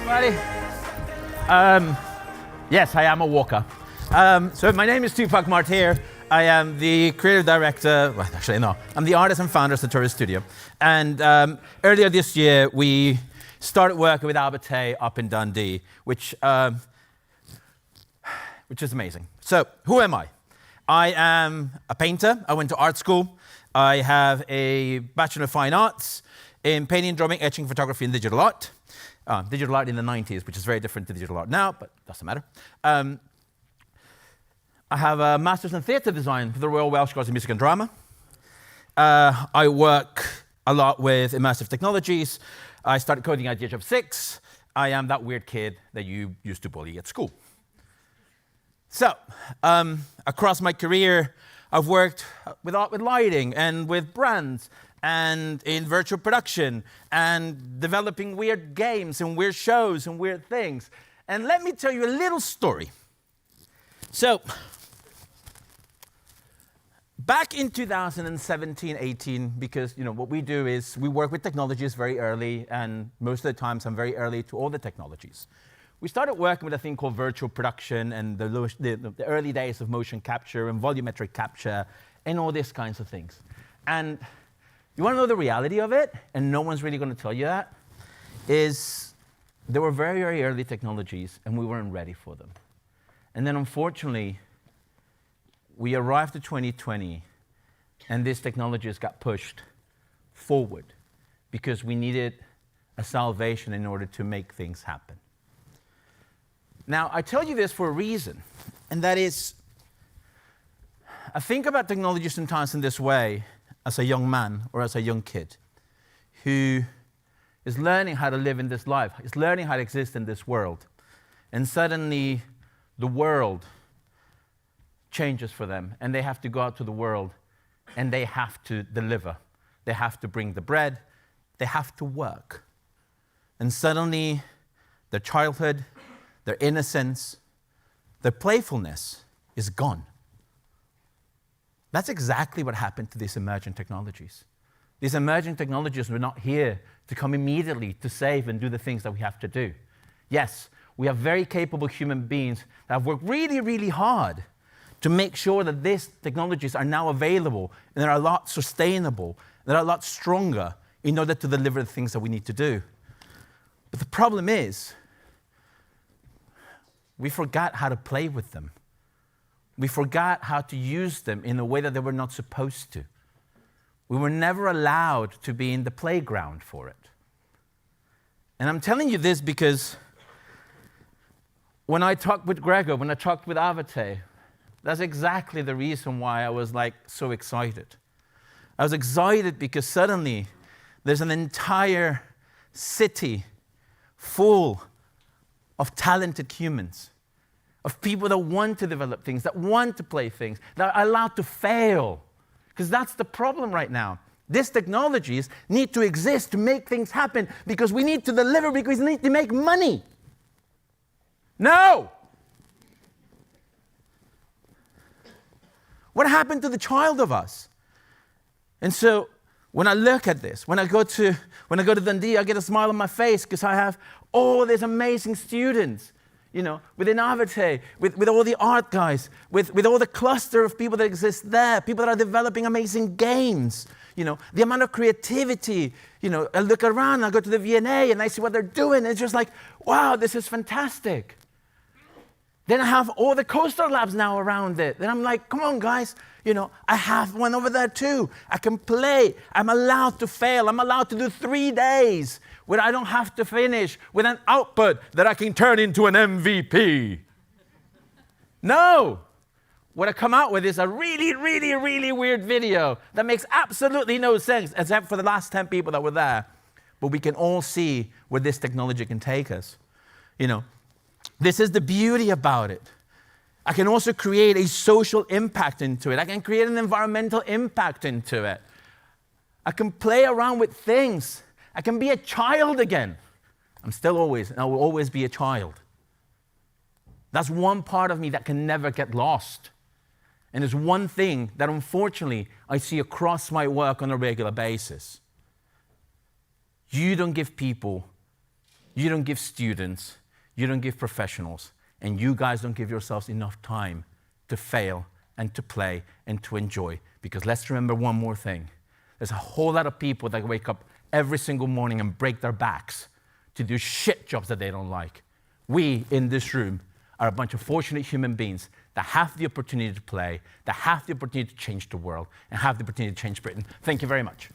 everybody. Yes, I am a walker. So my name is Tupac Martir. I am the creative director, well, actually no, I'm the artist and founder of Satore Studio. And earlier this year, we started working with AHRC up in Dundee, which is amazing. So who am I? I am a painter. I went to art school. I have a Bachelor of Fine Arts in painting, drawing, etching, photography, and digital art. Digital art in the 90s, which is very different to digital art now, but doesn't matter. I have a master's in theatre design for the Royal Welsh College of Music and Drama. I work a lot with immersive technologies. I started coding at the age of 6. I am that weird kid that you used to bully at school. So, across my career, I've worked with art, with lighting, and with brands, and in virtual production, and developing weird games, and weird shows, and weird things. And let me tell you a little story. So, back in 2017-18, because what we do is we work with technologies very early, and most of the times I'm very early to all the technologies. We started working with a thing called virtual production and the early days of motion capture and volumetric capture and all these kinds of things. And you want to know the reality of it, and no one's really going to tell you that, is they were very, very early technologies, and we weren't ready for them. And then unfortunately, we arrived to 2020, and these technologies got pushed forward because we needed a salvation in order to make things happen. Now, I tell you this for a reason, and that is, I think about technology sometimes in this way as a young man or as a young kid who is learning how to live in this life, is learning how to exist in this world, and suddenly the world changes for them, and they have to go out to the world, and they have to deliver. They have to bring the bread. They have to work. And suddenly, their childhood, their innocence, their playfulness is gone. That's exactly what happened to these emerging technologies. These emerging technologies were not here to come immediately to save and do the things that we have to do. Yes, we have very capable human beings that have worked really, really hard to make sure that these technologies are now available and they're a lot sustainable, they're a lot stronger in order to deliver the things that we need to do. But the problem is, we forgot how to play with them. We forgot how to use them in a way that they were not supposed to. We were never allowed to be in the playground for it. And I'm telling you this because when I talked with Gregor, when I talked with AHRC, that's exactly the reason why I was so excited. I was excited because suddenly there's an entire city full of talented humans, of people that want to develop things, that want to play things, that are allowed to fail. Because that's the problem right now. These technologies need to exist to make things happen because we need to deliver, because we need to make money. No! What happened to the child of us? And so when I look at this, when I go to Dundee, I get a smile on my face because I have all these amazing students, within AHRC, with all the art guys, with all the cluster of people that exist there, people that are developing amazing games, the amount of creativity, I look around, I go to the V&A and I see what they're doing, and it's just like, wow, this is fantastic. Then I have all the CoSTAR labs now around it. Then I'm like, come on, guys. I have one over there too. I can play. I'm allowed to fail. I'm allowed to do 3 days where I don't have to finish with an output that I can turn into an MVP. No. What I come out with is a really, really, really weird video that makes absolutely no sense, except for the last 10 people that were there. But we can all see where this technology can take us. This is the beauty about it. I can also create a social impact into it. I can create an environmental impact into it. I can play around with things. I can be a child again. I will always be a child. That's one part of me that can never get lost. And it's one thing that unfortunately I see across my work on a regular basis. You don't give people you don't give students, you don't give professionals, and you guys don't give yourselves enough time to fail and to play and to enjoy. Because let's remember one more thing. There's a whole lot of people that wake up every single morning and break their backs to do shit jobs that they don't like. We in this room are a bunch of fortunate human beings that have the opportunity to play, that have the opportunity to change the world, and have the opportunity to change Britain. Thank you very much.